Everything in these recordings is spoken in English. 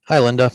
Hi, Linda.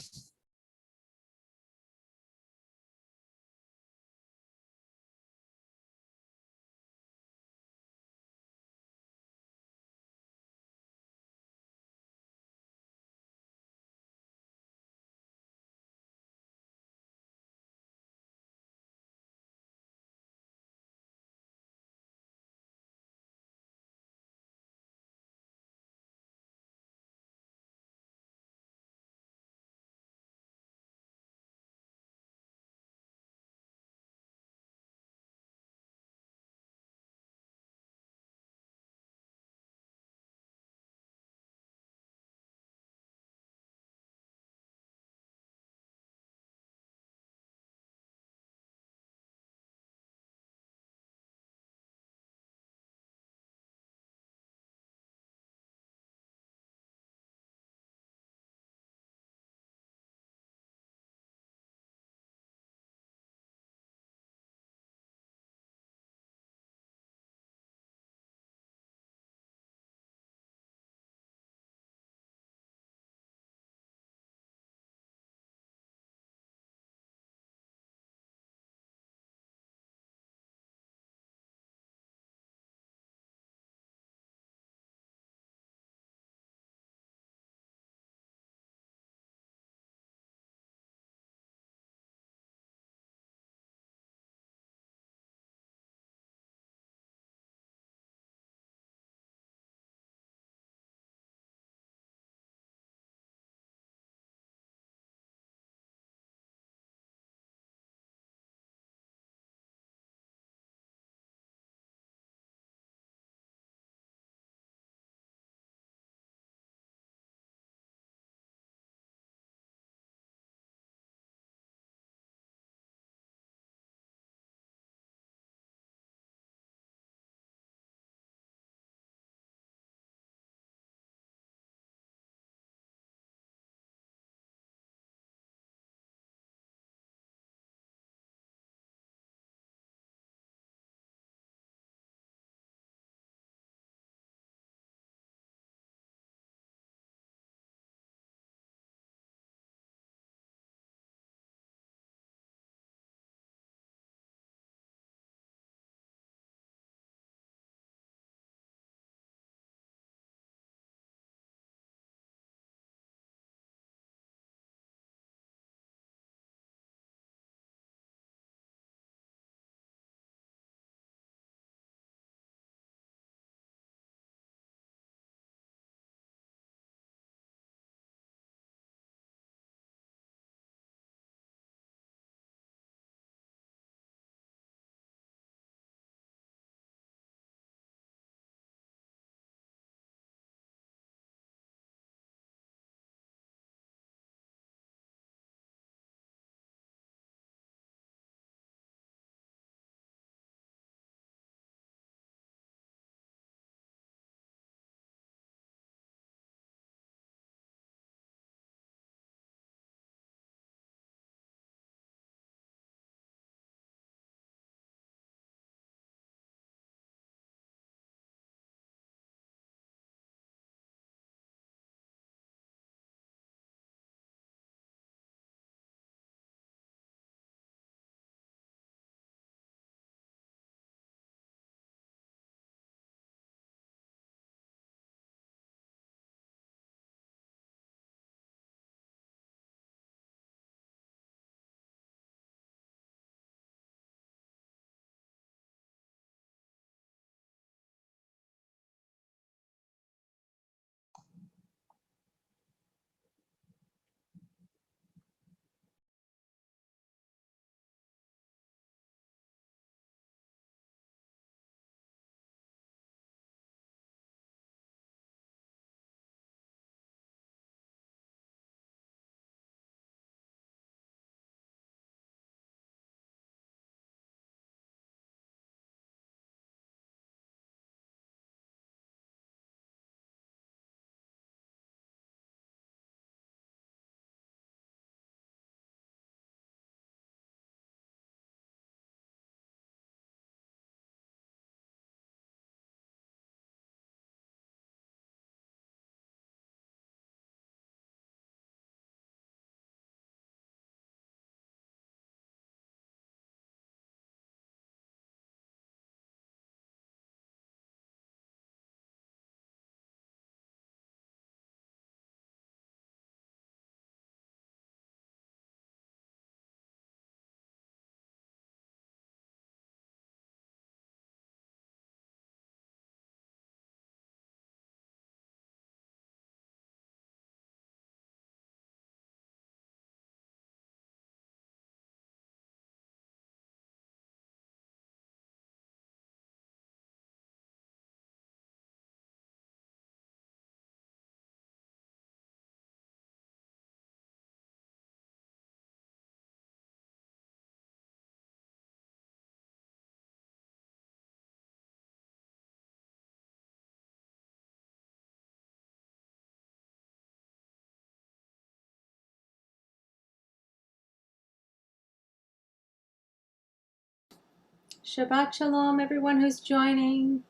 Shabbat Shalom, everyone who's joining.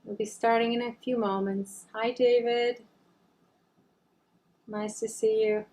We'll be starting in a few moments. Hi, David. Nice to see you.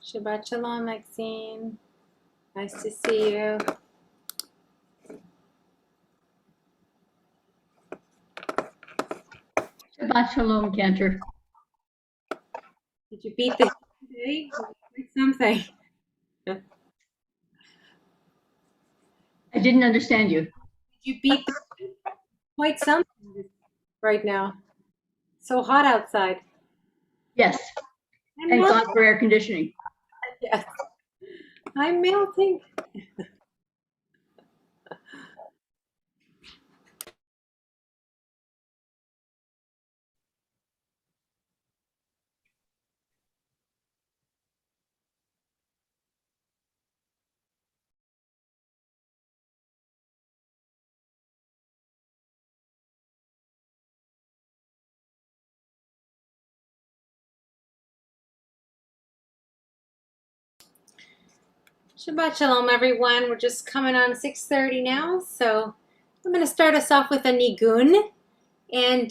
Shabbat Shalom, Maxine. Nice to see you. Shabbat Shalom, Cantor. Did you beat the day? Something. I didn't understand you. Did you beat quite something right now? So hot outside. Yes. Thank God for air conditioning. Yes. I'm melting. Shabbat Shalom, everyone. We're just coming on 6:30 now, so I'm going to start us off with a nigun, and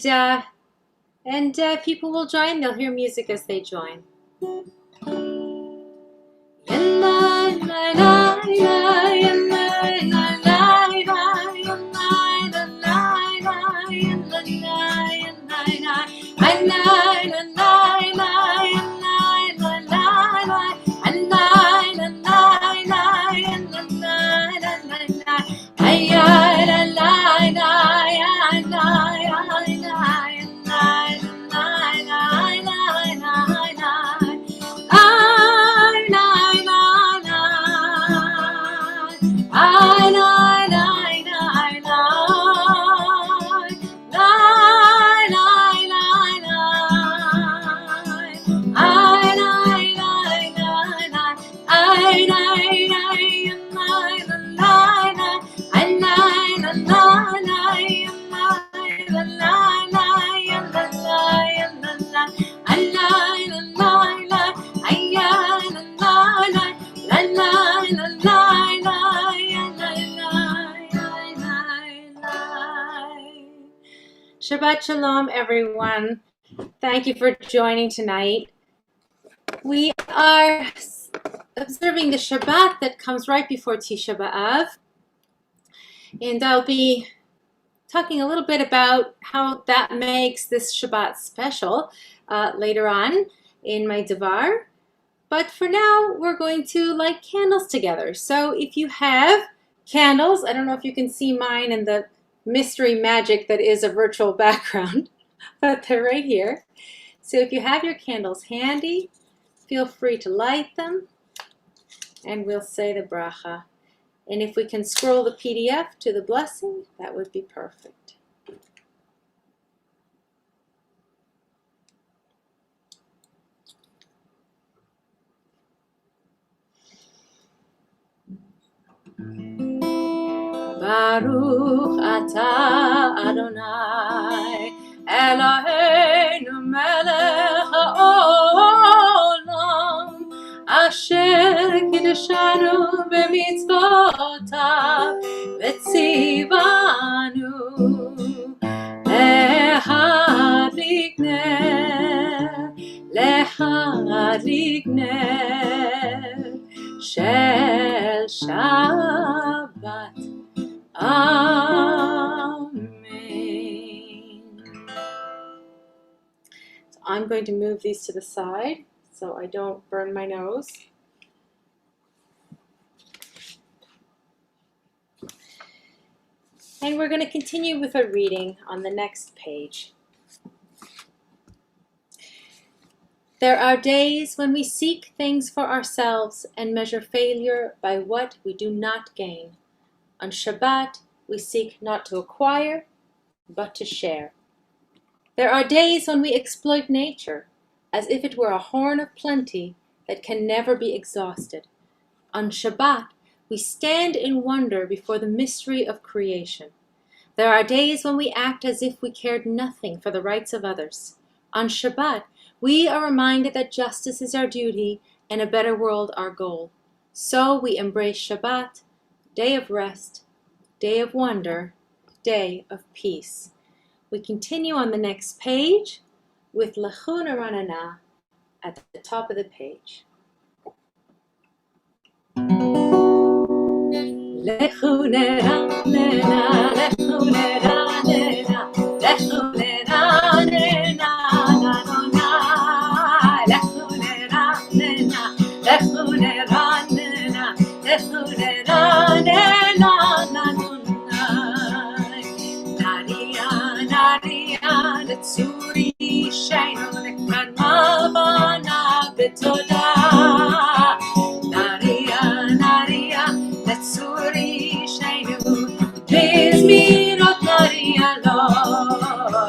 people will join. They'll hear music as they join. Shabbat Shalom, everyone. Thank you for joining tonight. We are observing the Shabbat that comes right before Tisha B'Av. And I'll be talking a little bit about how that makes this Shabbat special later on in my Devar. But for now, we're going to light candles together. So if you have candles, I don't know if you can see mine in the mystery magic that is a virtual background, but they're right here. So if you have your candles handy, feel free to light them, and we'll say the bracha. And if we can scroll the PDF to the blessing, that would be perfect. Baruch atah Adonai Eloheinu melech haolam asher kiddushanu b'mitzvotav v'tzivanu להדליק נר של שבת. Amen. So I'm going to move these to the side so I don't burn my nose. And we're going to continue with our reading on the next page. There are days when we seek things for ourselves and measure failure by what we do not gain. On Shabbat, we seek not to acquire, but to share. There are days when we exploit nature as if it were a horn of plenty that can never be exhausted. On Shabbat, we stand in wonder before the mystery of creation. There are days when we act as if we cared nothing for the rights of others. On Shabbat, we are reminded that justice is our duty and a better world our goal. So we embrace Shabbat, day of rest, day of wonder, day of peace. We continue on the next page with Lechu Neranana at the top of the page. Lechu Neranana, Lechu Neranana, Lechu Neranana, Lechu Neranana, Lechu Neranana, Lechu Neranana, Naria, Letsuri, Shainu, Lekranavana, Betoda. Naria, Letsuri, Shainu, Bizmirot Naria, Lo,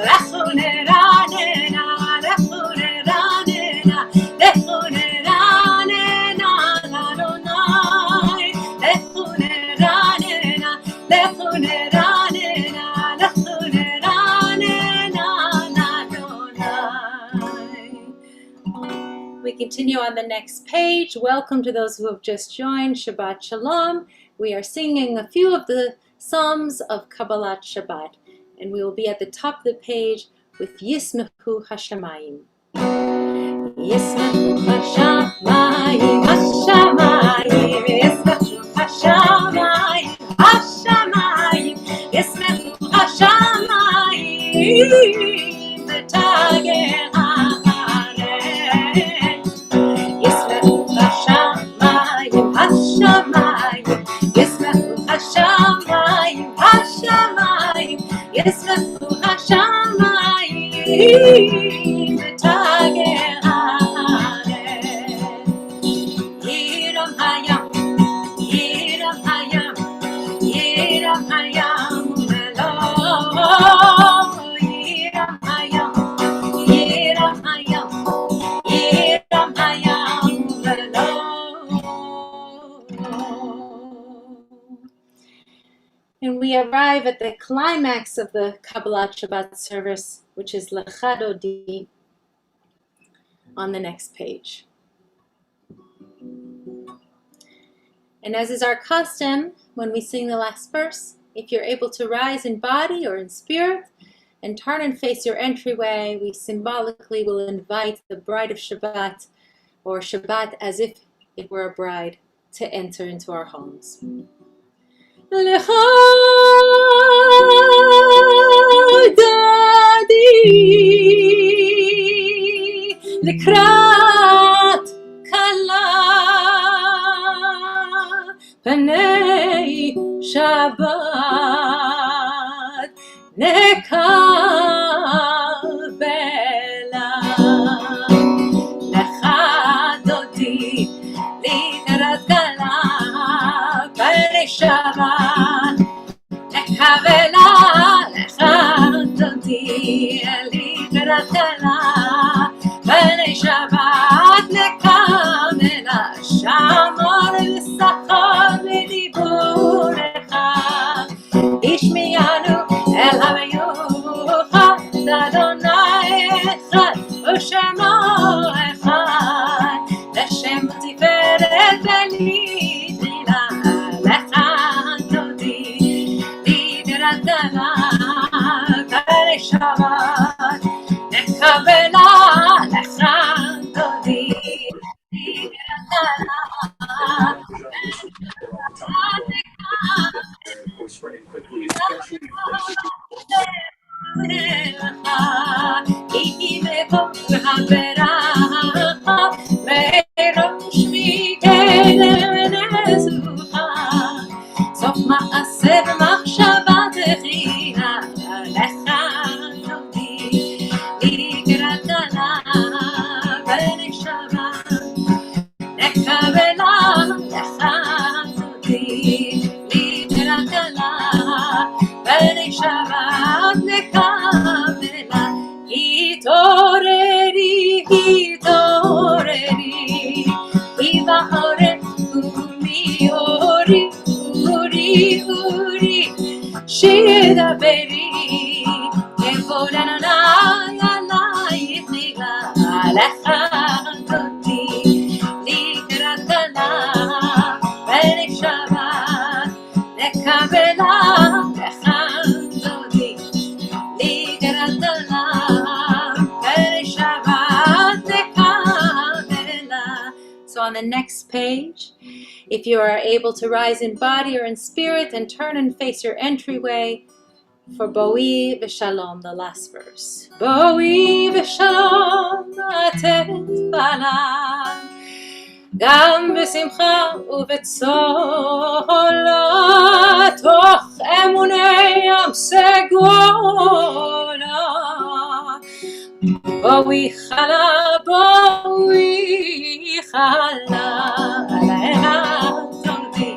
Lechu Neranana, Lechu Neranana, Lechu Neranana, Adonai, Lechu Neranana, Lechu Neranana, Lechu Neranana, Adonai. We continue on the next page. Welcome to those who have just joined. Shabbat Shalom. We are singing a few of the Psalms of Kabbalah Shabbat, and we will be at the top of the page with Yismechu Hashamayim. Yismechu Hashamayim, Hashamayim, Yismechu Hashamayim, Hashamayim, Yismechu Hashamayim, Betageh haaretz. Yismechu Hashamayim, Hashamayim, Yismechu Hashamayim, Hashamayim, Yismechu Hashamayim, Betageh haaretz. Yiram hayam, Yiram hayam, Yiram hayam, Melo. Yiram hayam, Yiram hayam, Yiram hayam, Melo. And we arrive at the climax of the Kabbalah Shabbat service, which is Lecha Dodi, on the next page. And as is our custom, when we sing the last verse, if you're able to rise in body or in spirit and turn and face your entryway, we symbolically will invite the bride of Shabbat, or Shabbat as if it were a bride, to enter into our homes. Lecha Dodi Likrat Kala Panei Shabbat Nekabela Lecha Dodi Likrat Kala Panei Shabbat Nekabela Lecha Dodi Likrat Kala Panei Shabbat Nekabela Shamar V'sachar V'diburecha סוף מעשה במחשבה תחילה לך תודי לקראת עלה ונשמה נקבלה לך תודי לקראת עלה ונשמה נקבלה התעוררי התעוררי התעוררי אורי אורי אורי שידברי כבודנה עלייך נגלה לך תודי לקראת עלה ונשמה נקבלה לך תודי לקראת עלה ונשמה נקבלה. So on the next page, if you are able to rise in body or in spirit, and turn and face your entryway for Boi v'Shalom, the last verse. Boi v'Shalom atet balam, גם בשמחה ובצולה, תוך אמוני ים סגולה. בואי חלה, בואי חלה, עליה תורדי,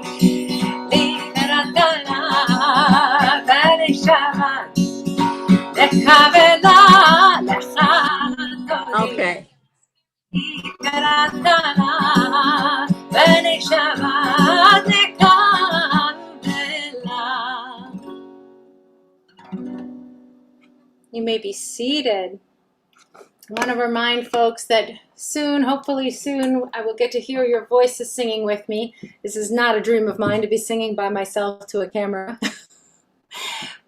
לקראת עלה ונשמה, לקבלה לך תורדי. Okay. לקראת עלה ונשמה, לקבלה. You may be seated. I want to remind folks that soon, hopefully soon, I will get to hear your voices singing with me. This is not a dream of mine to be singing by myself to a camera.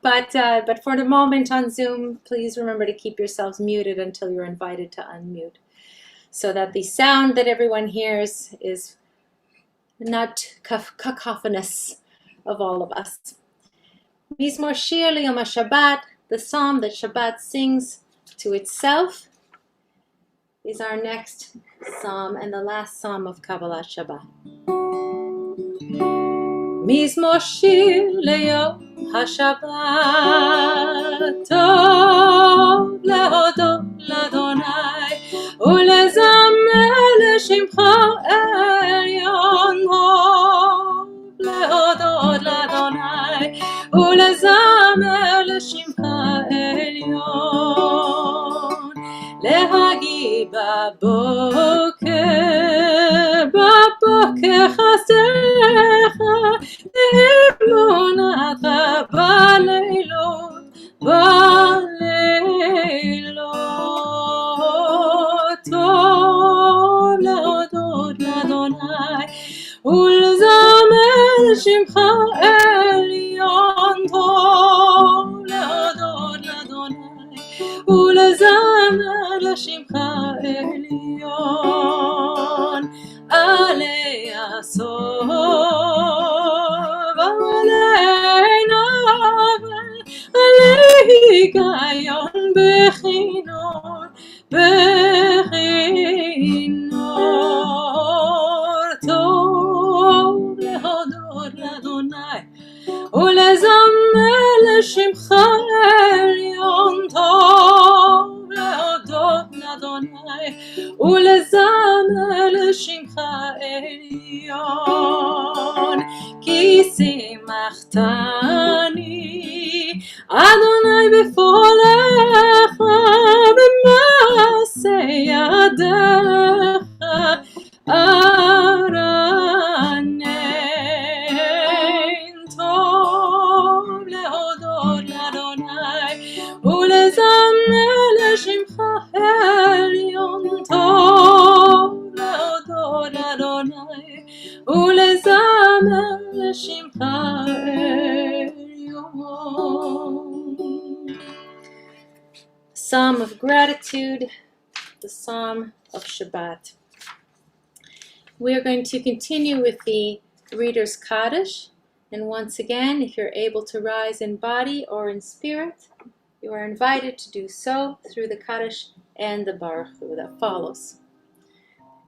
But for the moment on Zoom, please remember to keep yourselves muted until you're invited to unmute, so that the sound that everyone hears is not cacophonous of all of us. Mizmor Shir L'Yom HaShabbat, the psalm that Shabbat sings to itself, is our next psalm and the last psalm of Kabbalah Shabbat. Mizmor Shir L'Yom HaShabbat, Tov Lehodot L'Adonai, Ulezamer L'Shimcha Elyon, Tov Lehodot L'Adonai, Ulezamer L'Shimcha Elyon. להגיד בבוקר חסדיך, לאמונתך בלילות, בלילות. טוב להודות לאדוני ולזמר שמך עליון, טוב להודות לאדוני ולזמר לשמך עליון. עלי הסוף עלי נבל עלי היגיון בכינור בכינור. טוב להודות לאדוני ולזמר לשמך עליון, טוב להודות לאדוני ולזמר לשמך עליון. כי שימחתני אדוני בפועלך במעשה ידיך ארנן. טוב להודות לאדוני ולזמר לשמך עליון, טוב להודות לאדוני ולזמר לשמך עליון. Psalm of Gratitude, the Psalm of Shabbat. We are going to continue with the Reader's Kaddish. And once again, if you're able to rise in body or in spirit, you are invited to do so through the Kaddish and the Baruch Hu that follows.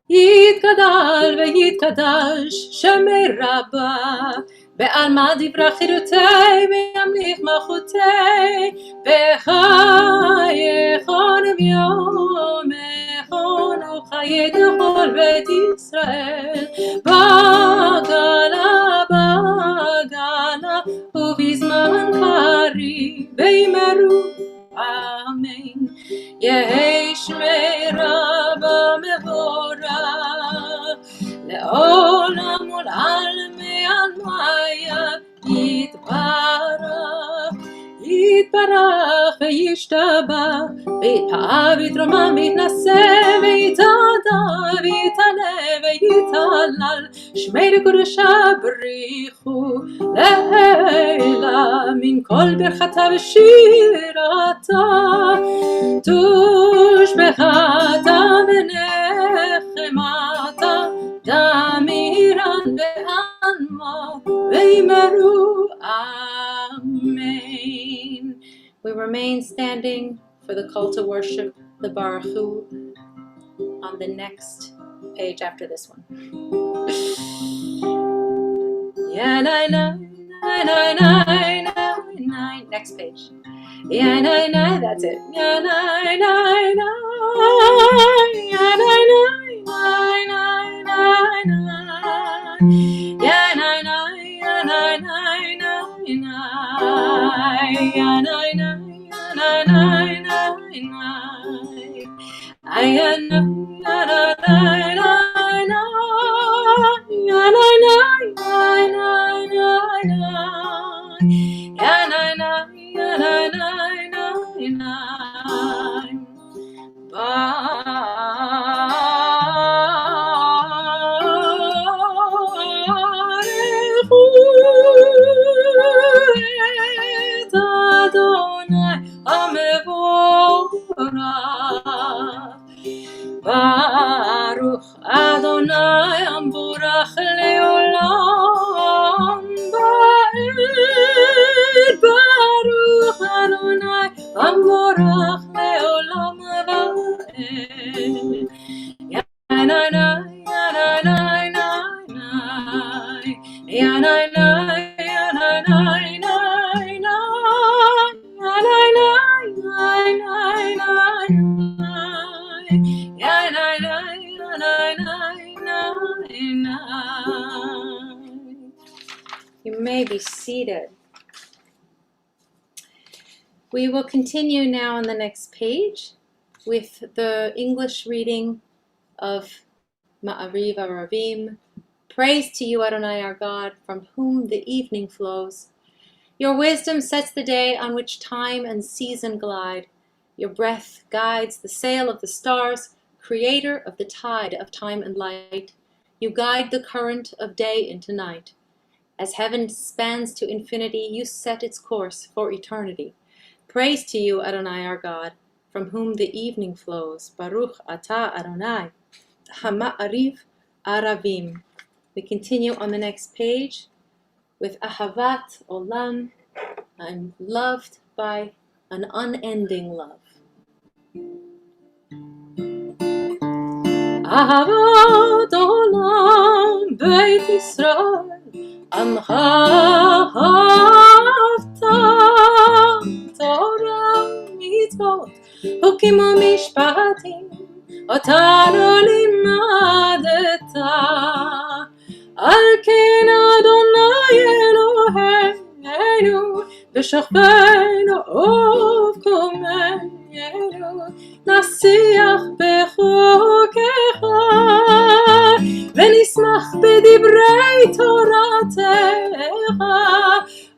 יתגדל ויתקדש שמי רבה בעלמא דברה חירותי וימליך מלכותי וחייכון ויומכון וחיי כל בית ישראל בגלה בגלה ובזמן קריב וימרו אמן יהי שמי רבה מבורך לעולם ולעלמי עלמיה יתברך יתברך וישתבח ויתפאר ויתרומם ויתנשא ויתהדר ויתעלה ויתהלל שמי לקודשה בריחו לעילה מן כל ברכתה ושירתה תושבחתה ונחמתה דמירן ועלמה וימרו Amen. We remain standing for the call to worship, the Baruch Hu, on the next page after this one. Next page. That's it. Baruch Adonai Amborach Leolam Ba'ed Baruch Adonai Amborach Leolam Ba'ed Yanai Yanai Yanai You may be seated. We will continue now on the next page with the English reading of Ma'ariv Ravim. Praise to you, Adonai, our God, from whom the evening flows. Your wisdom sets the day on which time and season glide. Your breath guides the sail of the stars, creator of the tide of time and light. You guide the current of day into night. As heaven spans to infinity, you set its course for eternity. Praise to you, Adonai, our God, from whom the evening flows. Baruch atah Adonai, Hama'ariv Aravim. We continue on the next page with Ahavat Olam. I'm loved by an unending love. Ahavat Olam Beit Yisrael Amcha Hafta Torah Mitzvot Hukim u'Mishpatim Otanu limadeta Al ken Adonai Eloheinu B'shachbeinu uvkomeinu Nasiach b'chokecha V'nismach b'divrei Toratecha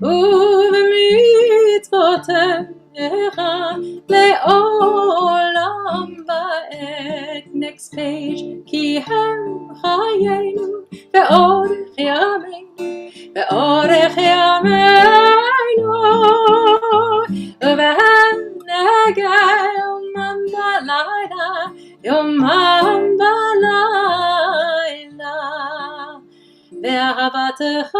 U'b'mitzvotecha Le'olam ba'ed. Next page. Ki hem chayenu Ve'orech yameinu Ve'orech yameinu Ve'hem negeh Yomam balayla Yomam balayla Ve'hem אהבתך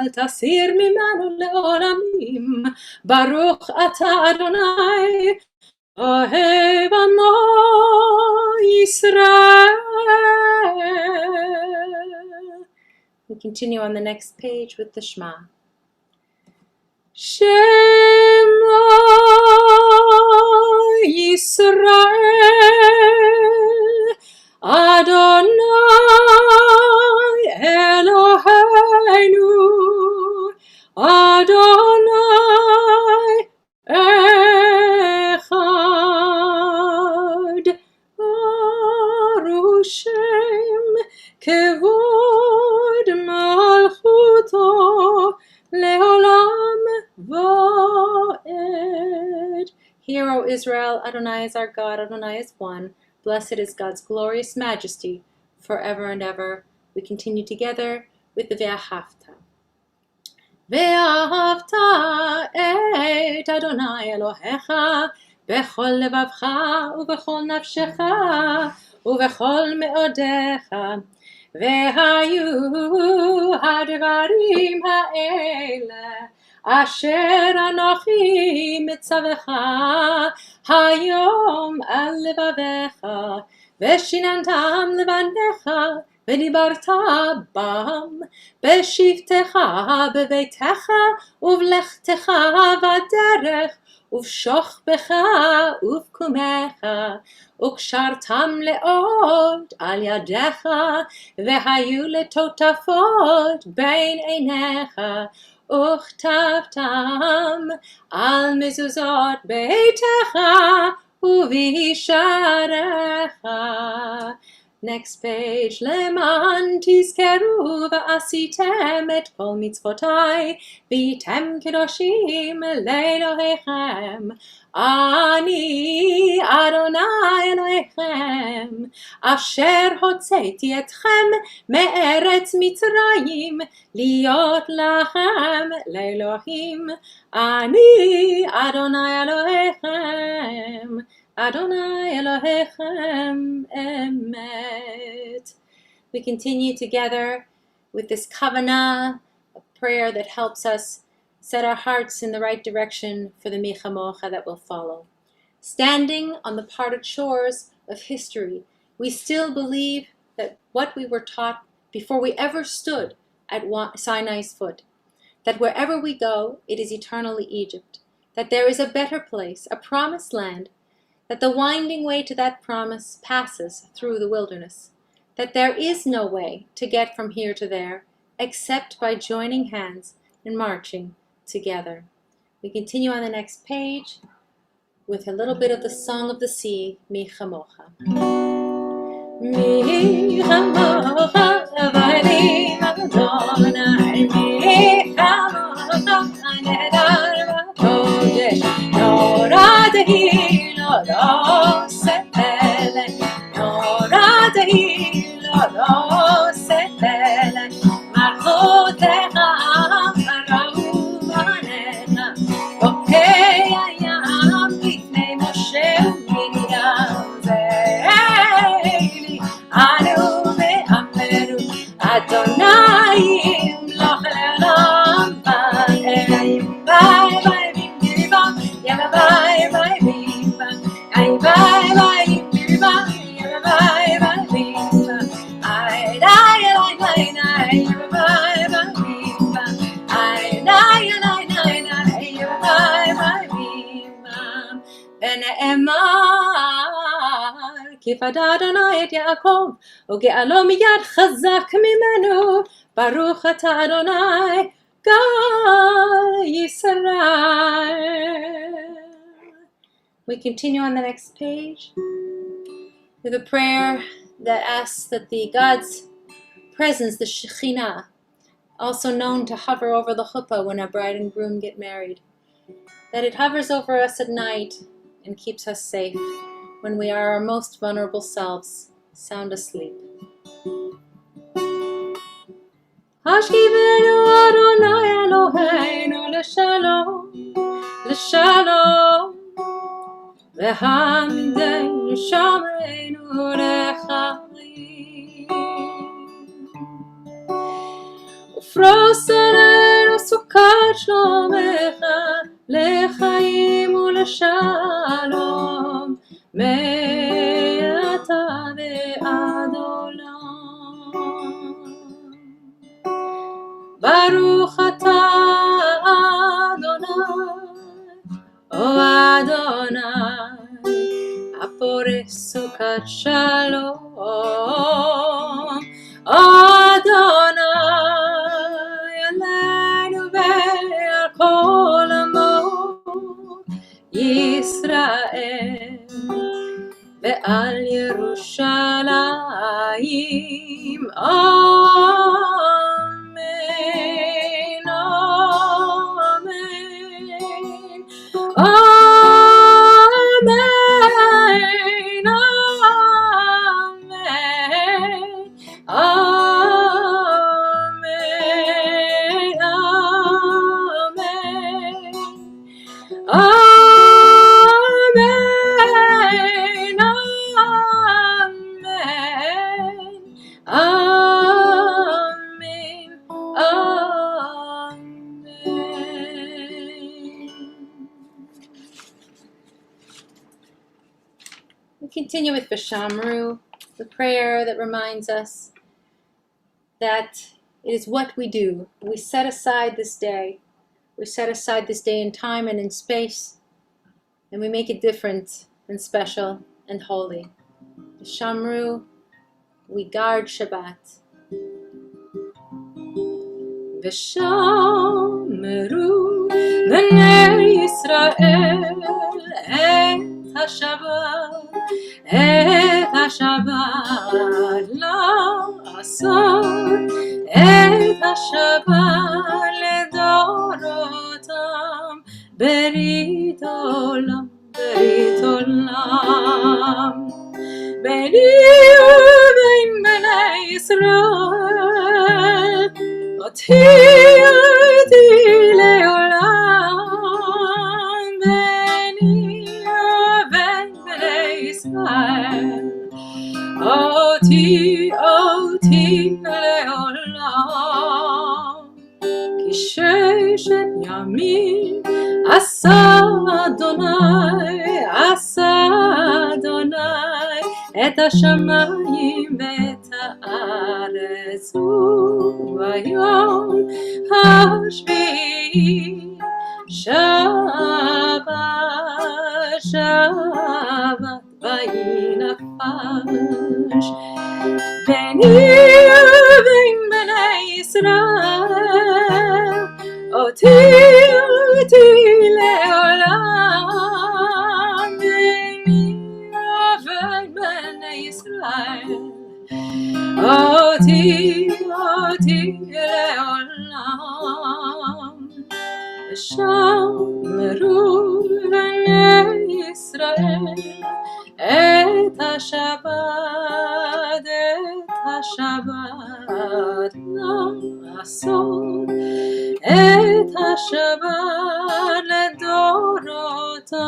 אל תסיר ממנו לעולמים. ברוך אתה אדוני אוהב עמו ישראל. We continue on the next page with the Shema. Shema Yisrael Adonai Eloheinu Adonai Echad Baruch Shem Kevod Malchuto Leolam Vaed. Hear, O Israel, Adonai is our God, Adonai is one. Blessed is God's glorious majesty forever and ever. We continue together with the Ve'ahavta. Ve'ahavta et Adonai Elohecha bechol levavcha ubechol nafshecha ubechol meodecha. Ve'hayu hadvarim ha'ele asher anochi mitzavecha hayom al levavecha veshinantam levanecha v'dibarta bam b'shivtecha b'veitecha uvlechtecha v'derech uvshochbecha uvkumecha וקשרתם לעוד על ידיך, והיו לטוטפות בין עיניך, וכתבתם על מזוזות ביתך ובישעריך. Next page. למען תזכרו ועשיתם את כל מצוותיי, והייתם קדושים לאלוהיכם. אני אדוני אלוהיכם, אשר הוצאתי אתכם מארץ מצרים, להיות לכם לאלוהים. אני אדוני אלוהיכם, Adonai Elohechem Emet. We continue together with this kavanah, a prayer that helps us set our hearts in the right direction for the Mechamocha that will follow. Standing on the parted shores of history, we still believe that what we were taught before we ever stood at Sinai's foot, that wherever we go, it is eternally Egypt, that there is a better place, a promised land, that the winding way to that promise passes through the wilderness, that there is no way to get from here to there except by joining hands and marching together. We continue on the next page with a little bit of the Song of the Sea, Mi Chamocha. Mi Chamocha Avadim Adonai, Mi Chamocha Nedar Kodesh, Norah Tehillah Lo Sepele, Norah Tehillah Lo Sepele, Malchutecha Rahu Banecha, Bokei Hayam Lifnei Moshe Miriam Ze'eli, Anu ve'ameru Adonai Imloch le'olam va'ed. Bye bye bimba, yeah bye bye bimba, ay bye bye bimba, yeah bye bye bimba, ay die die die die, yeah bye bye bimba, ay die die die die, yeah bye bye bimba. ונאמר כי פדה אדוני את יעקב וגאלו מיד חזק ממנו, ברוך אתה אדוני God Yisrael. We continue on the next page with a prayer that asks that the God's presence, the Shekhinah, also known to hover over the chuppah when a bride and groom get married, that it hovers over us at night and keeps us safe when we are our most vulnerable selves, sound asleep. השכיבנו אדוני אלוהינו לשלום, לשלום, והעמידנו שומרנו לחיים. ופרוס עלינו סוכת שלומך, לחיים ולשלום, מעתה ועד עולם. ברוך אתה אדוני, או אדוני, הפורש סוכת שלום, או אדוני, עלינו ועל כל עמו ישראל, ועל ירושלים, אמן, אמן, אמן, continue with Vishamru, the prayer that reminds us that it is what we do. We set aside this day. We set aside this day in time and in space, and we make it different and special and holy. Vishamru, we guard Shabbat. Vishamru, b'nei Yisrael, et HaShabbat, את השבת לעשות, את השבת לדורותם, ברית עולם, ברית עולם. ביני ובין בני ישראל, אותי לעולם. ביני ובין בני ישראל, אותי לעולם. כי ששת ימים עשה אדוני את השמיים ואת הארץ, וביום השביעי שבת ויהי נפש. ביני ובין בני ישראל, אותי לעולם. ביני ובין בני ישראל, אותי לעולם. ושמרו בני ישראל את השבת לעשות, את השבת לדורותם,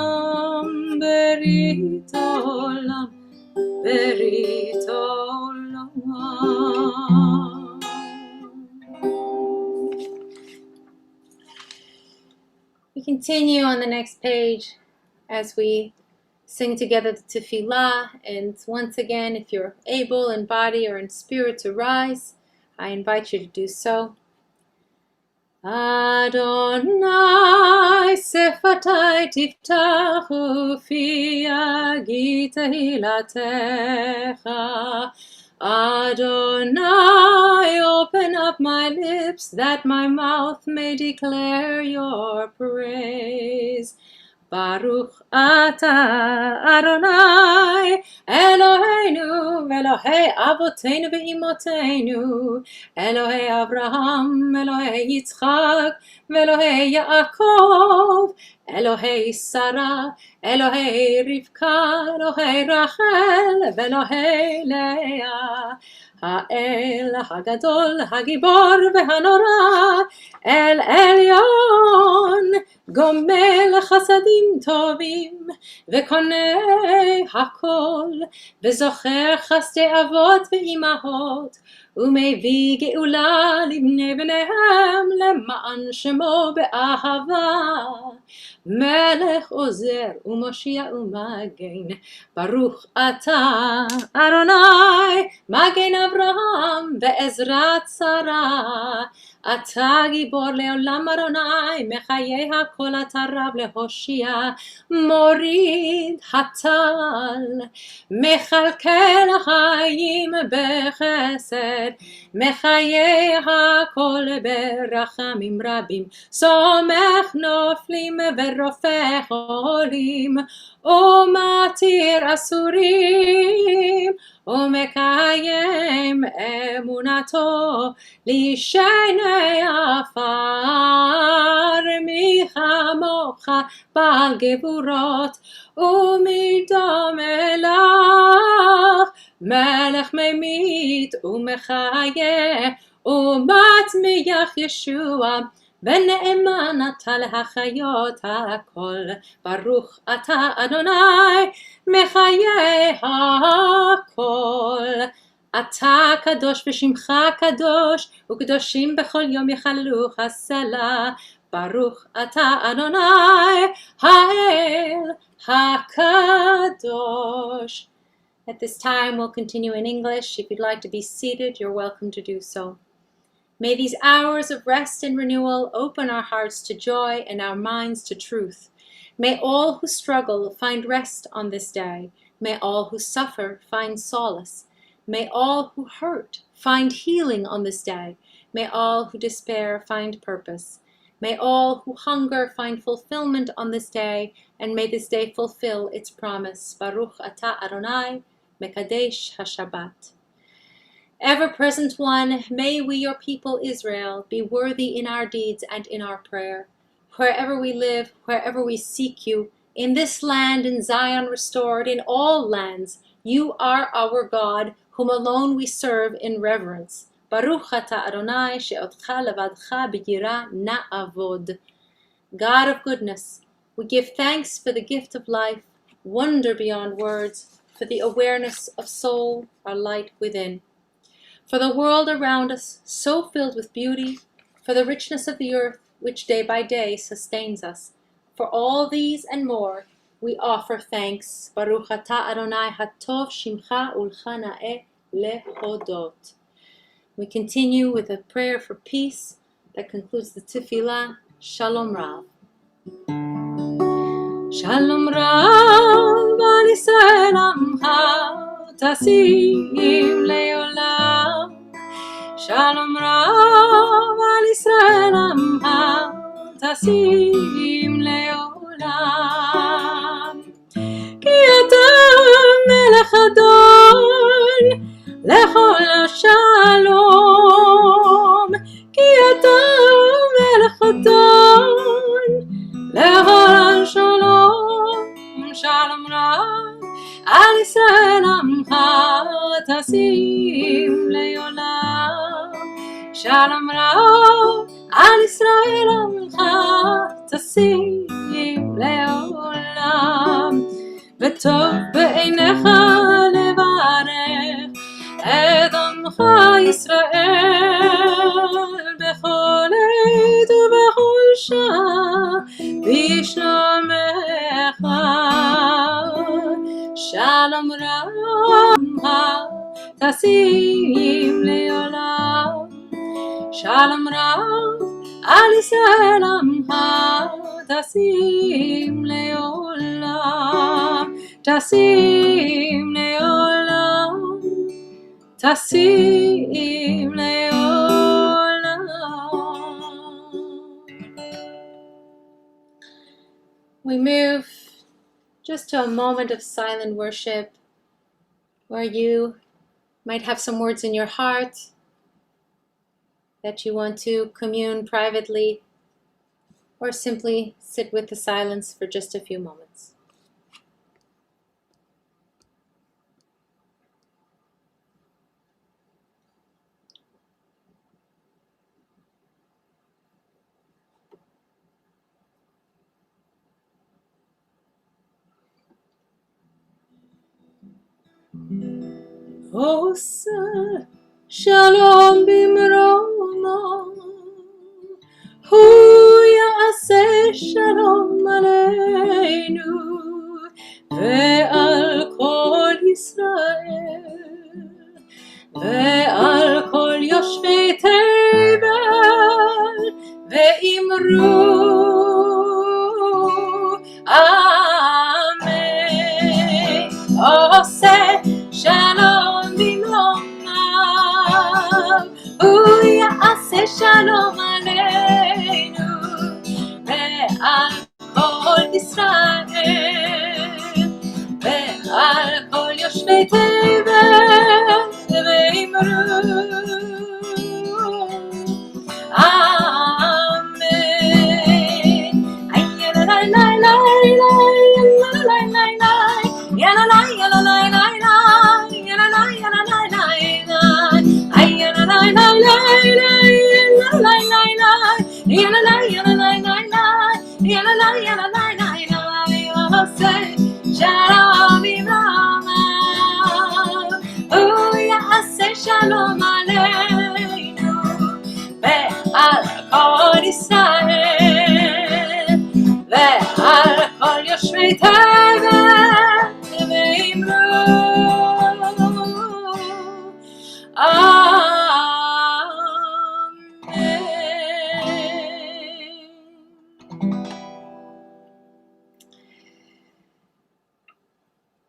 ברית עולם, ברית עולם. We continue on the next page as we sing together the tefillah, and once again, if you're able in body or in spirit to rise, I invite you to do so. Adonai sefatai tiftachu fi yagi tehilatecha. Adonai, open up my lips that my mouth may declare your praise. Baruch ata Adonai Eloheinu Elohei Avoteinu ve'imoteinu, Elohei Abraham, Elohei Yitzchak, Elohei Yaakov, Elohei Sarah, Elohei Rivka, Elohei Rachel, Elohei Leah. האל הגדול, הגיבור והנורא, אל עליון, גומל חסדים טובים וקונה הכל, וזוכר חסדי אבות ואימהות, ומביא גאולה לבני בניהם למען שמו באהבה. מלך עוזר ומושיע ומגן, ברוך אתה אדוני מגן אברהם ועזרת שרה. אתה גיבור לעולם אדוני, מחיי הכל אתה רב להושיע, מוריד הטל, מכלכל החיים בחסד, מחיי הכל ברחמים רבים, סומך נופלים ורופא חולים, ומתיר אסורים, ומקיים אמונתו לשני עפר. מי כמוך בעל גבורות ומדום מלך, מלך ממית ומחיה ומצמיח ישוע, ונאמן אתה להחיות הכל. ברוך אתה אדוני מחיי הכל. אתה קדוש ושמך קדוש, וקדושים בכל יום יחללוך הסלע. ברוך אתה אדוני האל הקדוש. At this time we'll continue in English. If you'd like to be seated, you're welcome to do so. May these hours of rest and renewal open our hearts to joy and our minds to truth. May all who struggle find rest on this day. May all who suffer find solace. May all who hurt find healing on this day. May all who despair find purpose. May all who hunger find fulfillment on this day, and may this day fulfill its promise. Baruch atah Adonai, Mekadesh HaShabbat. Ever-present one, may we, your people Israel, be worthy in our deeds and in our prayer. Wherever we live, wherever we seek you, in this land, in Zion restored, in all lands, you are our God, whom alone we serve in reverence. Baruch atah Adonai she'otcha levadcha b'yirah na'avod. God of goodness, we give thanks for the gift of life, wonder beyond words, for the awareness of soul, our light within. For the world around us, so filled with beauty, for the richness of the earth, which day by day sustains us. For all these and more, we offer thanks. Baruch atah Adonai hatov shimcha ulcha na'eh lehodot. We continue with a prayer for peace that concludes the tefillah. Shalom Rav. Shalom Rav al Yisrael amcha tasim leolam. Shalom Rav al Yisrael amcha tasim leolam. Ki ata melech adon lechol shalom. Ki ata melech adon lechol shalom. Shalom Rav al Yisrael amcha tasim leolam. Shalom Rav al Yisrael amcha tasim leolam. וטוב בעיניך לברך את עמך ישראל בכל עת ובכל שעה בשלומך. שלום רב תשים לעולם. שלום רב על ישראל עמך תשים לעולם. תשים לעולם, תשים לעולם. We move just to a moment of silent worship where you might have some words in your heart that you want to commune privately, or simply sit with the silence for just a few moments. Osa Shalom Bimroma Hu Ya'aseh Shalom Aleinu Ve'al Kol Yisrael Ve'al Kol Yoshvei Tevel Ve'imru Amen. Oseh Shalom Bimromav Hu Ya'aseh Shalom Aleinu Ve'al Kol Yisrael Ve'al Kol Yoshvei Tevel Ve'imru Amen. Shalom Aleinu Ve'al Kol Yisrael Ve'al Kol Yoshvei Tevel Ve'imru Amen.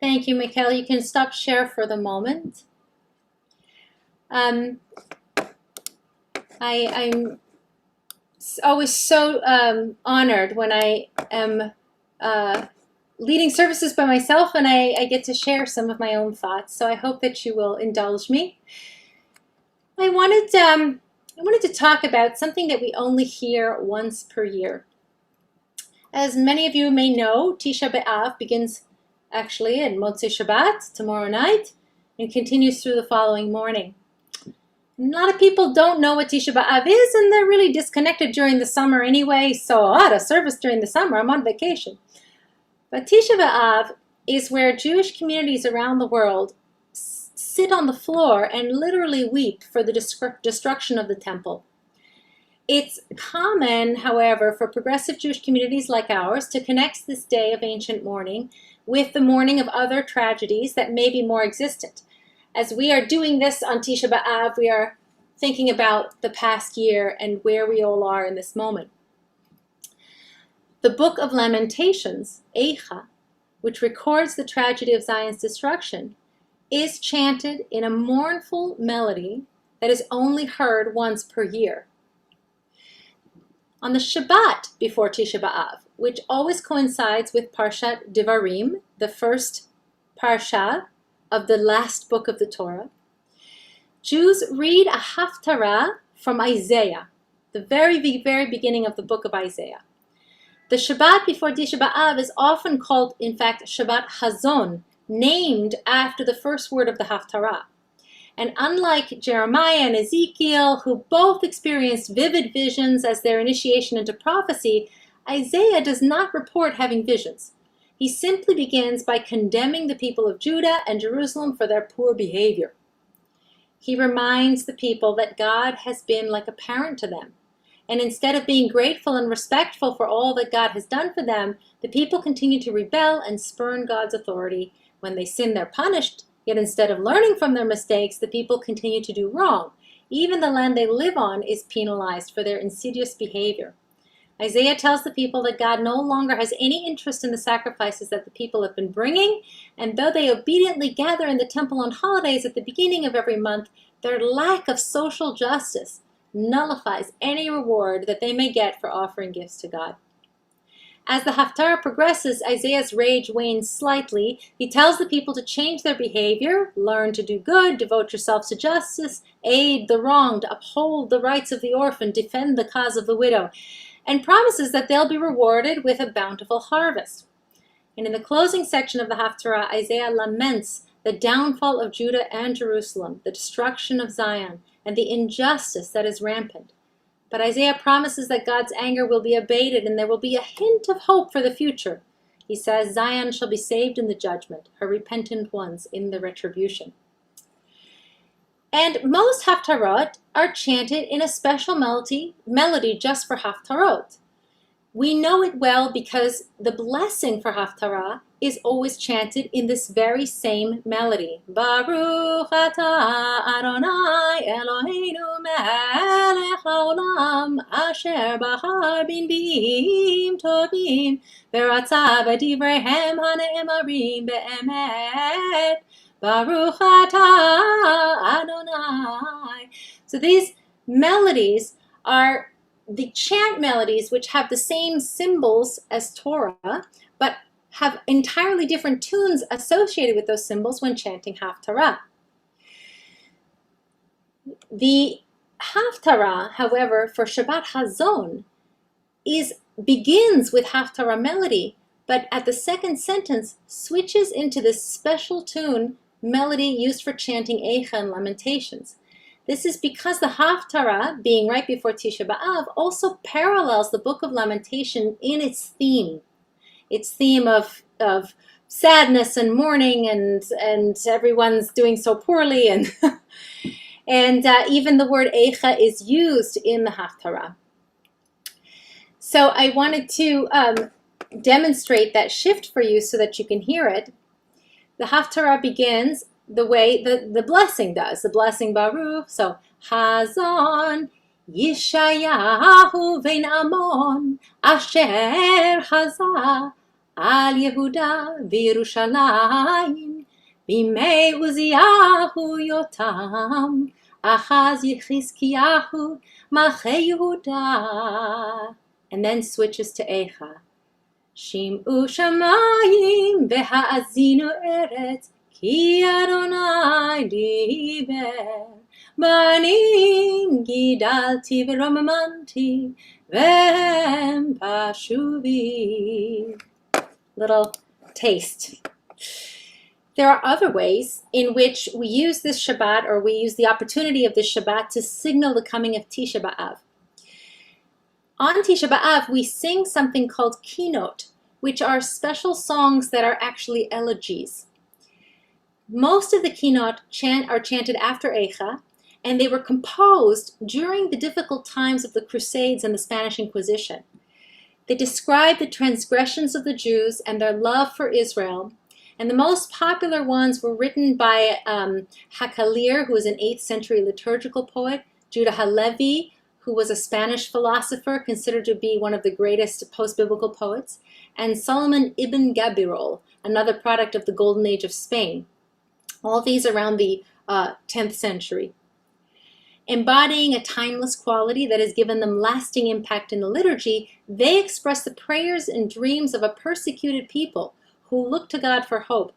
Thank you, Mikhail. You can stop share for the moment. I'm always so honored when I am leading services by myself and I get to share some of my own thoughts. So I hope that you will indulge me. I wanted to talk about something that we only hear once per year. As many of you may know, Tisha B'Av begins actually in Motzei Shabbat tomorrow night and continues through the following morning. A lot of people don't know what Tisha B'Av is, and they're really disconnected during the summer anyway, so at a service during the summer, I'm on vacation. But Tisha B'Av is where Jewish communities around the world sit on the floor and literally weep for the destruction of the temple. It's common, however, for progressive Jewish communities like ours to connect this day of ancient mourning with the mourning of other tragedies that may be more existent. As we are doing this on Tisha B'Av, we are thinking about the past year and where we all are in this moment. The Book of Lamentations, Eicha, which records the tragedy of Zion's destruction, is chanted in a mournful melody that is only heard once per year. On the Shabbat before Tisha B'Av, which always coincides with Parshat Devarim, the first parsha of the last book of the Torah, Jews read a Haftarah from Isaiah, the very beginning of the book of Isaiah. The Shabbat before Tisha B'Av is often called, in fact, Shabbat Hazon, named after the first word of the Haftarah. And unlike Jeremiah and Ezekiel, who both experienced vivid visions as their initiation into prophecy, Isaiah does not report having visions. He simply begins by condemning the people of Judah and Jerusalem for their poor behavior. He reminds the people that God has been like a parent to them. And instead of being grateful and respectful for all that God has done for them, the people continue to rebel and spurn God's authority. When they sin, they're punished. Yet instead of learning from their mistakes, the people continue to do wrong. Even the land they live on is penalized for their insidious behavior. Isaiah tells the people that God no longer has any interest in the sacrifices that the people have been bringing, and though they obediently gather in the temple on holidays at the beginning of every month, their lack of social justice nullifies any reward that they may get for offering gifts to God. As the Haftarah progresses, Isaiah's rage wanes slightly. He tells the people to change their behavior, learn to do good, devote yourselves to justice, aid the wronged, uphold the rights of the orphan, defend the cause of the widow, and promises that they'll be rewarded with a bountiful harvest. And in the closing section of the Haftarah, Isaiah laments the downfall of Judah and Jerusalem, the destruction of Zion, and the injustice that is rampant. But Isaiah promises that God's anger will be abated and there will be a hint of hope for the future. He says, Zion shall be saved in the judgment, her repentant ones in the retribution. And most Haftarot are chanted in a special melody just for Haftarot. We know it well because the blessing for Haftarah is always chanted in this very same melody. Baruch atah Adonai Eloheinu melech haolam asher bahar bin bi'im tovim v'ratzah b'divrehem hane'emarim be'emet. Baruch atah Adonai. So these melodies are the chant melodies, which have the same symbols as Torah, but have entirely different tunes associated with those symbols when chanting Haftarah. The Haftarah, however, for Shabbat Hazon begins with Haftarah melody, but at the second sentence switches into this special tune melody used for chanting Eicha and Lamentations. This is because the Haftarah, being right before Tisha B'Av, also parallels the Book of Lamentations in its theme of sadness and mourning, and everyone's doing so poorly, and and even the word Eicha is used in the Haftarah. So I wanted to demonstrate that shift for you so that you can hear it. The Haftarah begins the way the blessing does. The blessing Baruch. So Hazon Yishayahu Vein Amon Asher Hazah Al Yehuda V'Yerushalayim Bimei Uziyahu Yotam Achaz Yechizkiyahu Malchei Yehuda. And then switches to Eicha. Shim'u Shamayim V'Ha'azinu Eretz Ki Adonai diber, banim gidalti v'romamanti v'hem pashuvi. Little taste. There are other ways in which we use this Shabbat, or we use the opportunity of this Shabbat to signal the coming of Tisha B'Av. On Tisha B'Av, we sing something called Keynote, which are special songs that are actually elegies. Most of the Keynote are chanted after Eicha, and they were composed during the difficult times of the Crusades and the Spanish Inquisition. They describe the transgressions of the Jews and their love for Israel, and the most popular ones were written by Hakalir, who was an 8th century liturgical poet, Judah Halevi, who was a Spanish philosopher considered to be one of the greatest post-biblical poets, and Solomon ibn Gabirol, another product of the Golden Age of Spain. All these around the 10th century. Embodying a timeless quality that has given them lasting impact in the liturgy, they express the prayers and dreams of a persecuted people who look to God for hope.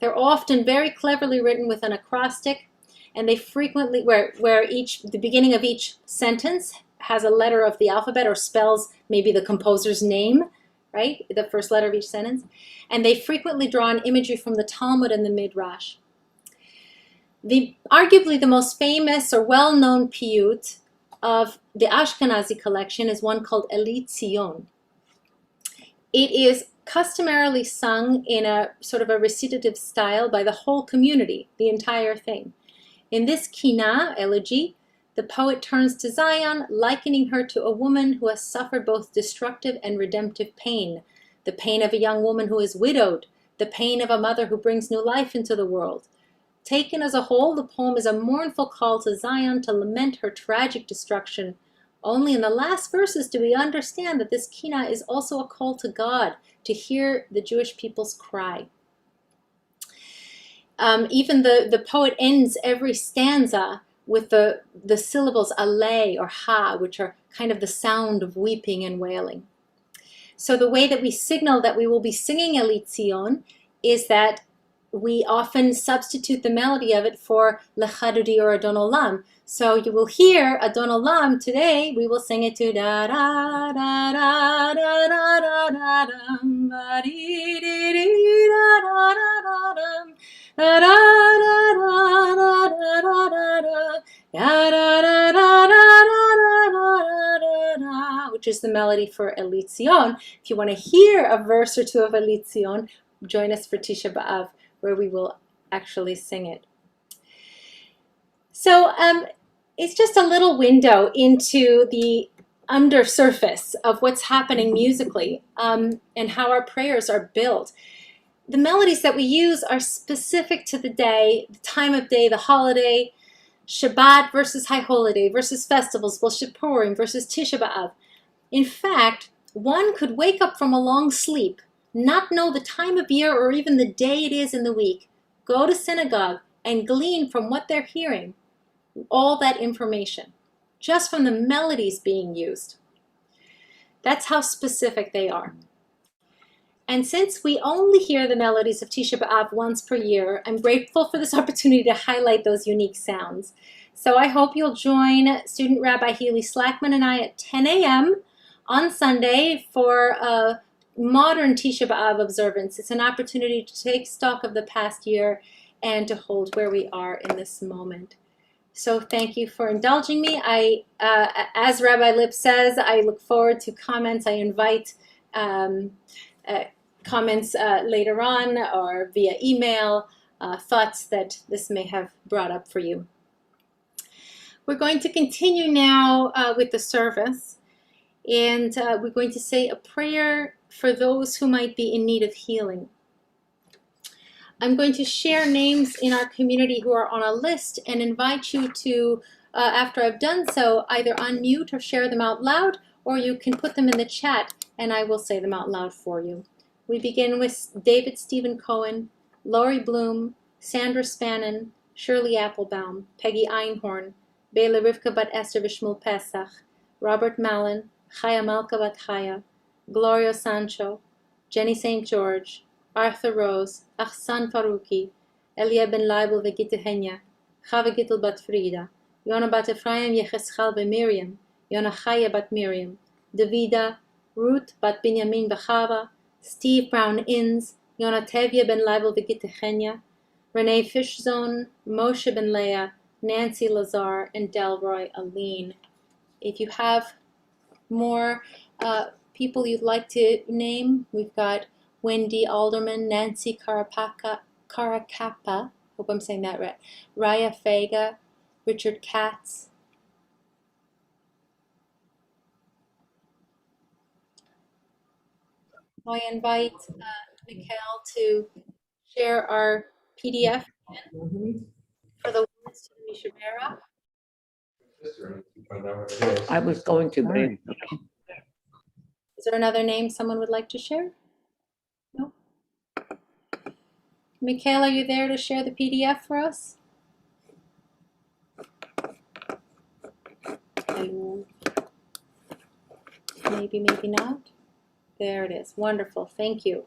They're often very cleverly written with an acrostic, and they frequently, where the beginning of each sentence has a letter of the alphabet or spells maybe the composer's name, right? The first letter of each sentence. And they frequently draw on imagery from the Talmud and the Midrash. Arguably the most famous or well-known piyut of the Ashkenazi collection is one called Eli Tzion. It is customarily sung in a sort of a recitative style by the whole community, the entire thing. In this Kina elegy, the poet turns to Zion, likening her to a woman who has suffered both destructive and redemptive pain. The pain of a young woman who is widowed, the pain of a mother who brings new life into the world. Taken as a whole, the poem is a mournful call to Zion to lament her tragic destruction. Only in the last verses do we understand that this Kina is also a call to God to hear the Jewish people's cry. Even the poet ends every stanza with the syllables aleh or ha, which are kind of the sound of weeping and wailing. So the way that we signal that we will be singing Eli Tzion is that we often substitute the melody of it for Lechadudi or Adon Olam. So you will hear Adon Olam today. We will sing it to da da da da da da da da dum ba dee dee dee da da da da dum da da da da da da da da da da da da, which is the melody for Eli Tzion. If you want to hear a verse or two of Eli Tzion, join us for Tisha B'Av, where we will actually sing it. So it's just a little window into the undersurface of what's happening musically, and how our prayers are built. The melodies that we use are specific to the day, the time of day, the holiday, Shabbat versus High Holiday versus festivals, Purim versus Tisha B'Av. In fact, one could wake up from a long sleep, not know the time of year or even the day it is in the week, go to synagogue, and glean from what they're hearing all that information, just from the melodies being used. That's how specific they are. And since we only hear the melodies of Tisha B'Av once per year, I'm grateful for this opportunity to highlight those unique sounds. So I hope you'll join Student Rabbi Healy Slackman and I at 10 a.m. on Sunday for a modern Tisha B'Av observance. It's an opportunity to take stock of the past year and to hold where we are in this moment. So thank you for indulging me. As Rabbi Lipp says, I look forward to comments. I invite comments later on or via email, thoughts that this may have brought up for you. We're going to continue now with the service, and we're going to say a prayer for those who might be in need of healing. I'm going to share names in our community who are on a list and invite you to, after I've done so, either unmute or share them out loud, or you can put them in the chat and I will say them out loud for you. We begin with David Stephen Cohen, Lori Bloom, Sandra Spannon, Shirley Applebaum, Peggy Einhorn, Bela Rivka Bat Esther Vishmul Pesach, Robert Mallon, Chaya Malka Bat Chaya, Gloria Sancho, Jenny St. George, Arthur Rose, Achsan Faruqi, Elia Ben Leibel Vegitehenya, Chava Gittel Bat Frida, Yona Bat Ephraim Yecheschal Miriam, Yona Chaya Bat Miriam, Davida, Ruth Bat Binyamin Bechava, Steve Brown Inns, Yona Tevye Ben Leibel Vegitehenya, Renee Fishzone, Moshe Ben Leah, Nancy Lazar, and Delroy Aline. If you have more people you'd like to name, we've got Wendy Alderman, Nancy Caracappa, hope I'm saying that right, Raya Faga, Richard Katz. I invite Mikhail to share our PDF for the words to the Mishabera. I was going to, but okay. Is there another name someone would like to share? No? Mikhail, are you there to share the PDF for us? Hello. Maybe, maybe not. There it is. Wonderful. Thank you.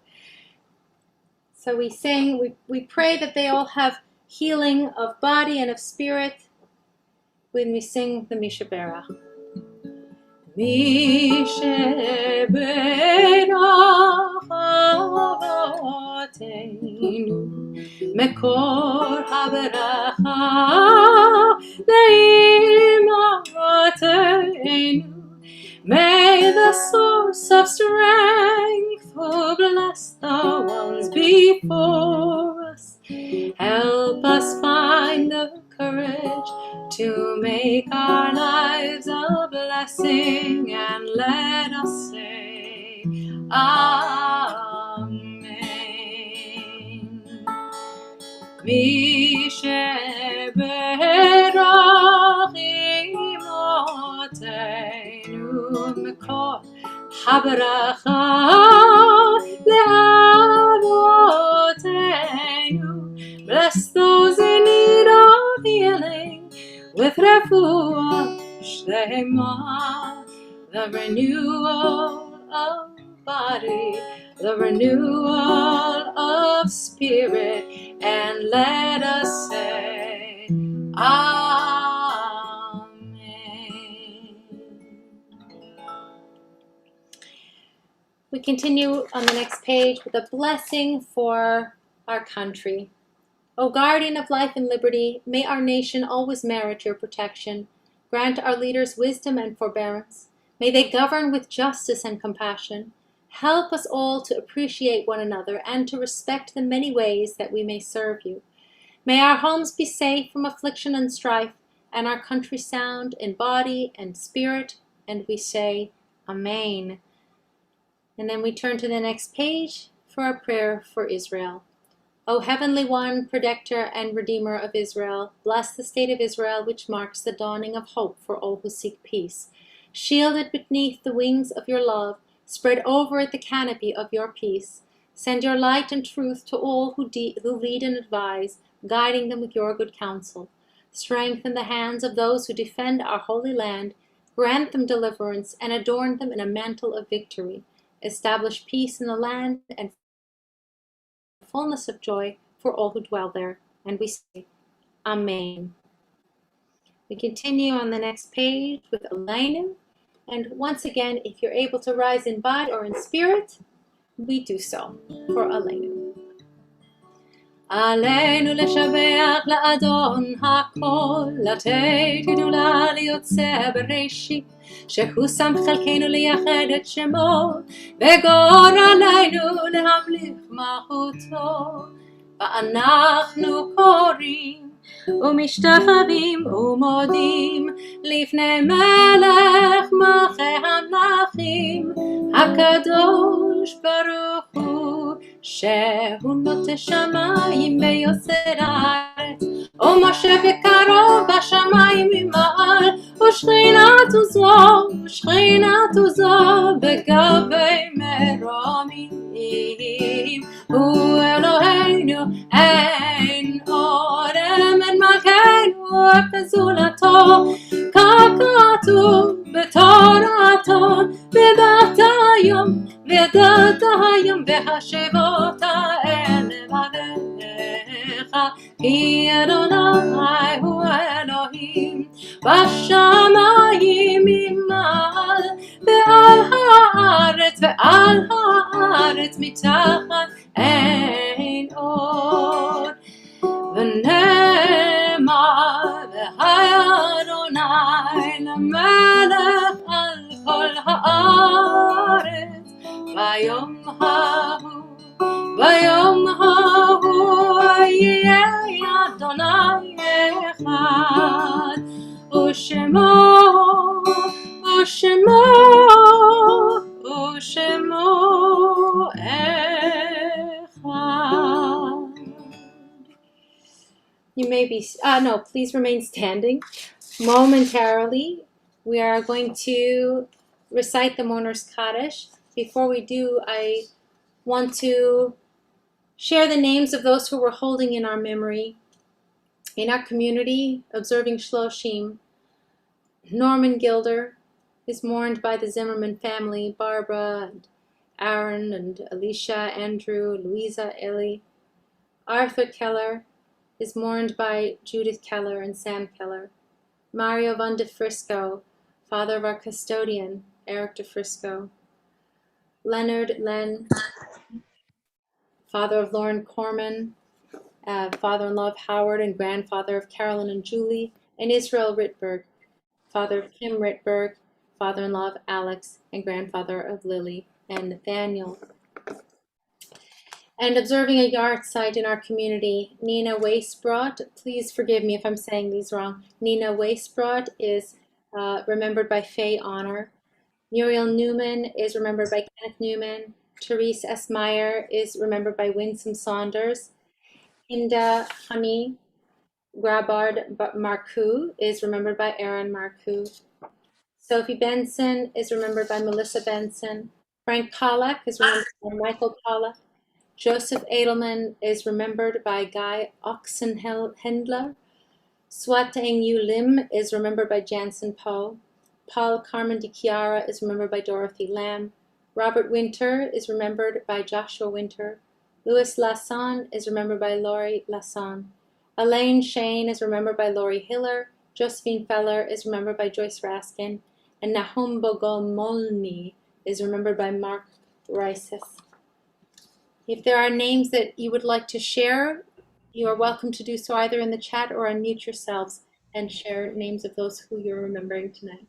So we sing, we pray that they all have healing of body and of spirit when we sing the Mishabera. Mishabera Avotenu Mekor HaBeracha Leimatenu. May the source of strength who bless the ones before us help us find the courage to make our lives a blessing, and let us say Amen. Misheberach imotenu mekor habracha leavotenu. Bless those in need of healing with refuah shlema, the renewal of body, the renewal of spirit, and let us say Amen. We continue on the next page with a blessing for our country. O guardian of life and liberty, may our nation always merit your protection. Grant our leaders wisdom and forbearance. May they govern with justice and compassion. Help us all to appreciate one another and to respect the many ways that we may serve you. May our homes be safe from affliction and strife. and our country sound in body and spirit, and we say, Amen. And then we turn to the next page for our prayer for Israel. O Heavenly One, Protector and Redeemer of Israel, bless the state of Israel, which marks the dawning of hope for all who seek peace. Shield it beneath the wings of your love, spread over it the canopy of your peace. Send your light and truth to all who lead and advise, guiding them with your good counsel. Strengthen the hands of those who defend our holy land, grant them deliverance, and adorn them in a mantle of victory. Establish peace in the land and fullness of joy for all who dwell there. And we say, Amen. We continue on the next page with Aleinu. And once again, if you're able to rise in body or in spirit, we do so for Aleinu. עלינו לשבח לאדון הכל, לתת גדולה ליוצא בראשית, שהוא שם חלקנו לייחד את שמו, וגורלנו להמליך מלכותו. ואנחנו קוראים ומשתחווים ומודים לפני מלך מלכי המלכים, הקדוש ברוך הוא, שהוא נוטה שמיים ויוסר הארץ, ומשה בקרוב בשמיים ממעל, ושכינתו זו בגבי מרומים. הוא אלוהינו, אין עוד אמת מלכנו כזולתו, ככתוב בתורתו, וידעת היום והשבות אל לבביך, כי אדוני הוא אלוהים בשמיים ממעל, ועל הארץ מתחת אין עוד. ונאמר והאדוני למלך על כל הארץ, ביום ההוא יהיה אדוני אחד, ושמו אחד. You may be, no, please remain standing. Momentarily, we are going to recite the Mourner's Kaddish. Before we do, I want to share the names of those who we're holding in our memory. In our community, observing Shloshim, Norman Gilder is mourned by the Zimmerman family, Barbara, and Aaron, and Alicia, Andrew, Louisa, Ellie. Arthur Keller is mourned by Judith Keller and Sam Keller. Mario Van de Frisco, father of our custodian, Eric de Frisco. Leonard Len, father of Lauren Corman, father-in-law of Howard and grandfather of Carolyn and Julie, and Israel Ritberg, father of Kim Ritberg, father-in-law of Alex, and grandfather of Lily and Nathaniel. And observing a yard site in our community, Nina Wacebrot, please forgive me if I'm saying these wrong. Nina Wacebrot is remembered by Faye Honor. Muriel Newman is remembered by Kenneth Newman. Therese S. Meyer is remembered by Winsome Saunders. Hinda Hani Grabard Marcoux is remembered by Aaron Marcoux. Sophie Benson is remembered by Melissa Benson. Frank Pollack is remembered by Michael Pollack. Joseph Edelman is remembered by Guy Oxenhendler. Swatang Yu Lim is remembered by Jansen Poe. Paul Carmen de Chiara is remembered by Dorothy Lamb. Robert Winter is remembered by Joshua Winter. Louis Lasson is remembered by Laurie Lasson. Elaine Shane is remembered by Laurie Hiller. Josephine Feller is remembered by Joyce Raskin. And Nahum Bogomolny is remembered by Mark Rices. If there are names that you would like to share, you are welcome to do so either in the chat or unmute yourselves and share names of those who you're remembering tonight.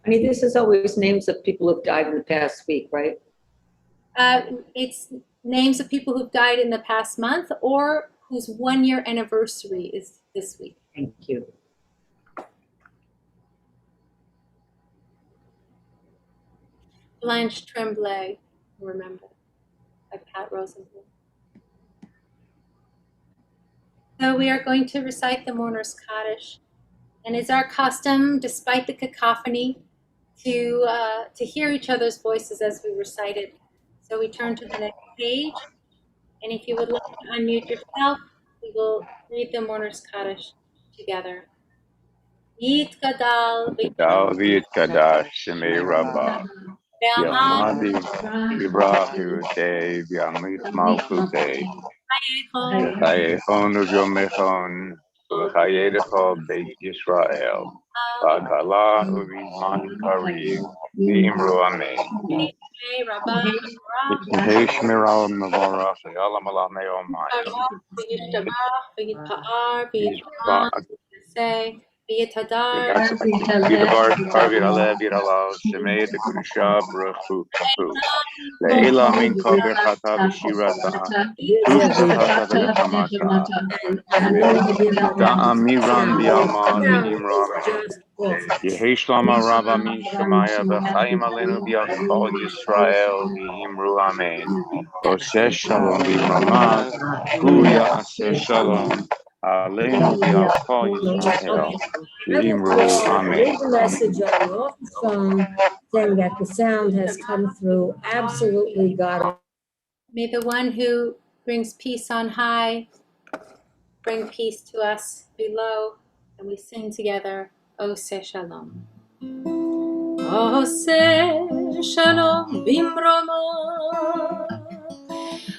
I mean, this is always names of people who've died in the past week, right? It's names of people who've died in the past month or whose 1-year anniversary is this week. Thank you. Blanche Tremblay, remember, by Pat Rosenblum. So we are going to recite the Mourner's Kaddish, and it's our custom, despite the cacophony, to hear each other's voices as we recite it. So we turn to the next page, and if you would like to unmute yourself, we will read the Mourner's Kaddish together. Yit Gadal David Kadash Shemei Rabbah Yamadi Ibrahute Yamit Malchute Chayechon Ujomechon Chayedecho Beit Yisrael Bakala Urizman Karim Imru Amen Yitahei Shmiral Mevorach Yalam Alameo say Yitadar Vidavar Harvir Alev Yiralav Shemei the Kudusha Brachu Leila Min Kober Chata B'Shirata Tushata V'Kamata Da'amiram B'Alma V'Imram Yehi Shlama Rabba Min Shemaya V'Chaim Aleinu B'Yakol Yisrael V'Imru Amen Oseh Shalom B'Imramah Hu Ya'aseh Shalom Aleinu B'Yakol Yisrael V'Imru Amen. Leave a message on your phone saying that the sound has come through. Absolutely got it. May the one who brings peace on high bring peace to us below, and we sing together, Oseh Shalom. Oseh Shalom Bimromo,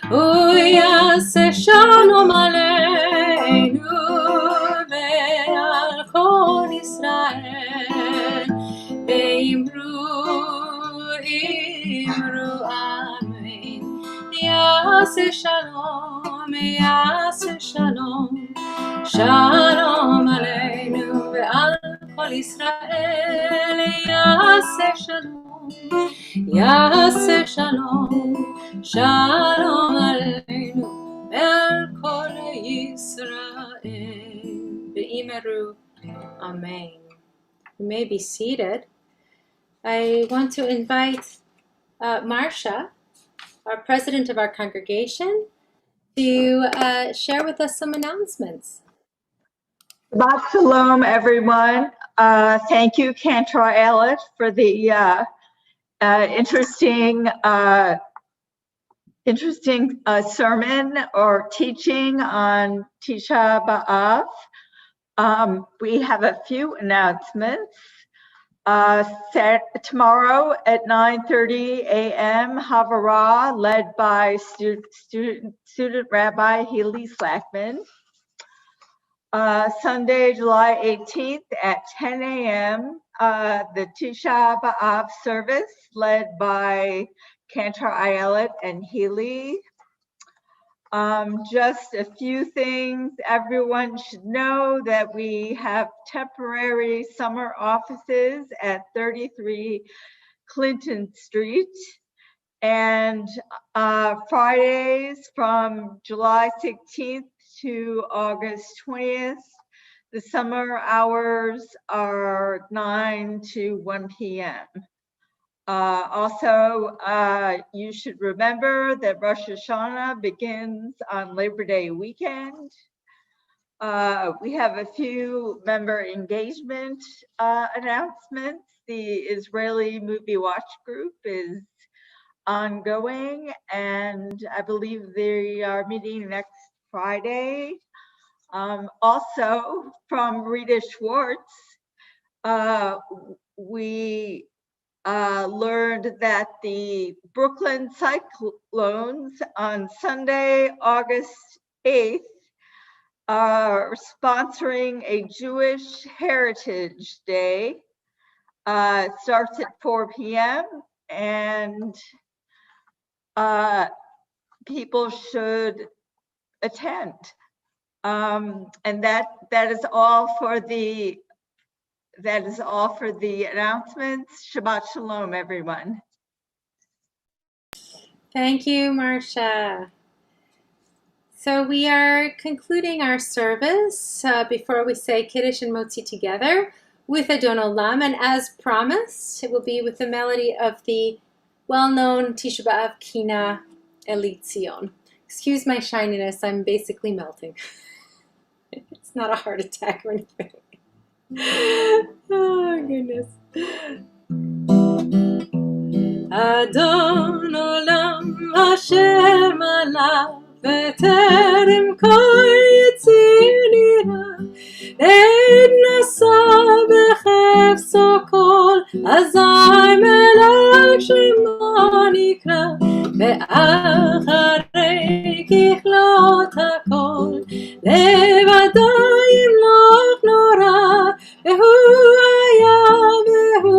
Uyaseh Shalom Aleinu ve'al Kol Yisrael, ve'imru Amen. Yaseh Shalom, Yaseh Shalom, Shalom Aleinu ve'al Kol Yisrael, Yaseh Shalom, Yaseh Shalom, Shalom Aleinu ve'al Kol Yisrael, ve'imeru Amen. You may be seated. I want to invite Marcia, our president of our congregation, to share with us some announcements. Shabbat Shalom, everyone. Thank you, Cantor Elliott, for the interesting sermon or teaching on Tisha B'Av. We have a few announcements. Tomorrow at 9:30 a.m., Haftarah, led by student Rabbi Healy Slackman. Sunday, July 18th at 10 a.m., the Tisha B'Av service led by Cantor Ayelet and Healy. Just a few things. Everyone should know that we have temporary summer offices at 33 Clinton Street. And Fridays from July 16th to August 20th, the summer hours are 9 to 1 p.m. Also, you should remember that Rosh Hashanah begins on Labor Day weekend. We have a few member engagement announcements. The Israeli Movie Watch Group is ongoing, and I believe they are meeting next Friday. Also, from Rita Schwartz, we learned that the Brooklyn Cyclones on Sunday, August 8th, are sponsoring a Jewish Heritage Day. It starts at 4 p.m. and people should attend. And that is all for the announcements. Shabbat Shalom, everyone. Thank you, Marcia. So we are concluding our service before we say Kiddush and Motzi together with Adon Olam, and as promised, it will be with the melody of the well-known Tisha B'Av Kina Eli Tzion. Excuse my shininess, I'm basically melting. It's not a heart attack or anything. Oh, goodness. Adon Olam Asher Malav V'terem kol yitzir nira Ed nasa b'chefso kol Azai melech shema nikra Ve'acharei kichlot hakol Levado yimloch nora Ve'hu haya ve'hu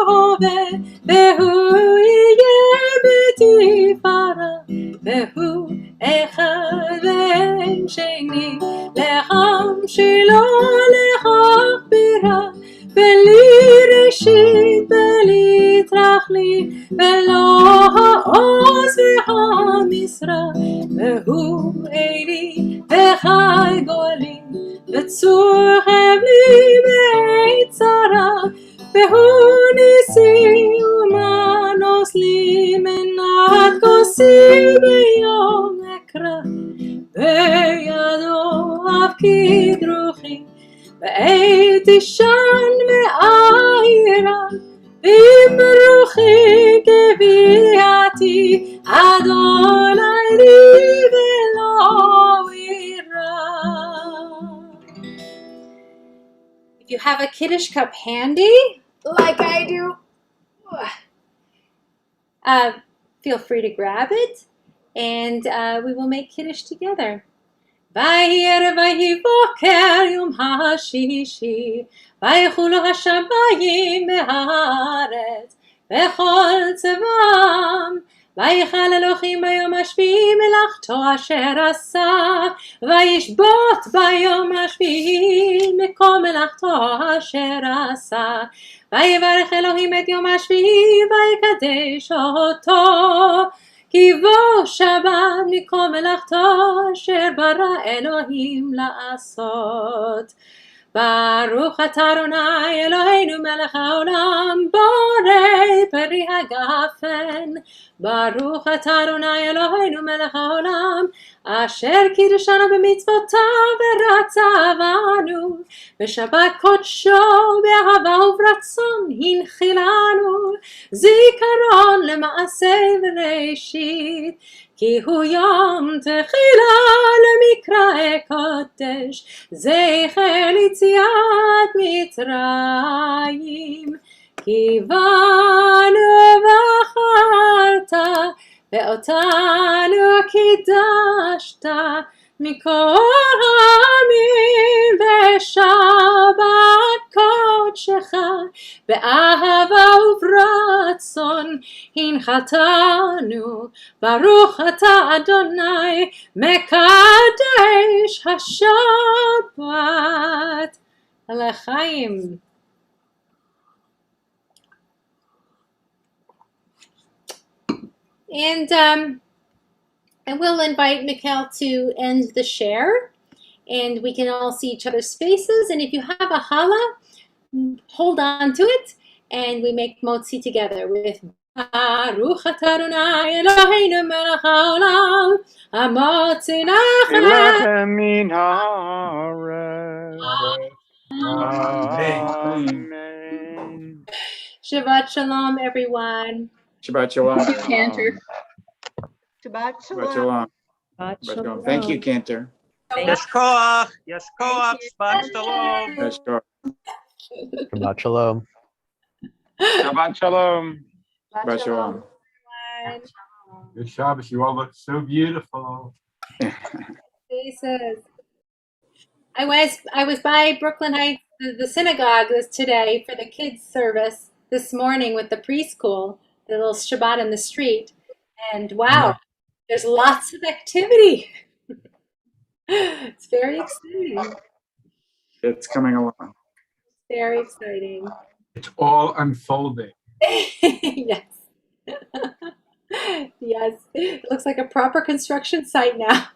hove Ve'hu yeh b'tifara Ve'hu echad ve'en sheni Lecham shelo lechach bira Beli reshit beli trachlit Ve'lo ha'oz ve'ha'misra Ve'hu eli ve'chai goli Ve'tzur chevli be'eit tzara Ve'hu nisi umanos li menat kosi beyom ekra Beyado afkid ruchi Be'eit ishan ve'ayira V'imruchi keviati Adonai li ve'lo ira. If you have a Kiddush cup handy, like I do, feel free to grab it, and we will make Kiddush together. Vayir vayivoker yom hashishi, vayichulu hashamayim me'haaretz, v'chol tzevam, vayichal Elohim bayom hashvi'i melachto asher asa, vayishbot bayom hashvi'i mekom melachto asher asa, vayivarech Elohim et yom hashvi'i vayikadesh oto. כי בו שבת מכל מלאכתו אשר ברא אלוהים לעשות. ברוך אתה אדוני אלוהינו מלך העולם בורא פרי הגפן. ברוך אתה אדוני אלוהינו מלך העולם אשר קידשנו במצוותיו ורצה בנו. בשבת קודשו באהבה וברצון הנחילנו זיכרון למעשה וראשית. כי הוא יום תחילה למקראי קודש זכר ליציאת מצרים. כי בנו בחרת ואותנו קידשת מכל העמים בשבת קודשך באהבה וברצון הנחלתנו. ברוך אתה אדוני מקדש השבת. לחיים. And we'll invite Mikhail to end the share, and we can all see each other's faces. And if you have a challah, hold on to it, and we make motzi together with Baruch atah Adonai Eloheinu melech haolam hamotzi Lechem min haaretz. Amen. Shabbat shalom, everyone. Shabbat shalom. Thank you, Cantor. Shabbat Shabbat shalom. shalom. Shabbat shalom. Thank you, Cantor. Yesh koach, Shabbat shalom. Yes, sure. Shabbat shalom. Shabbat shalom. Shabbat shalom. Good Shabbos, you all look so beautiful. Faces. I was by Brooklyn Heights, the synagogue today for the kids service this morning with the preschool, the little Shabbat in the street, and wow, there's lots of activity. It's very exciting. It's coming along. Very exciting. It's all unfolding. Yes. Yes. It looks like a proper construction site now.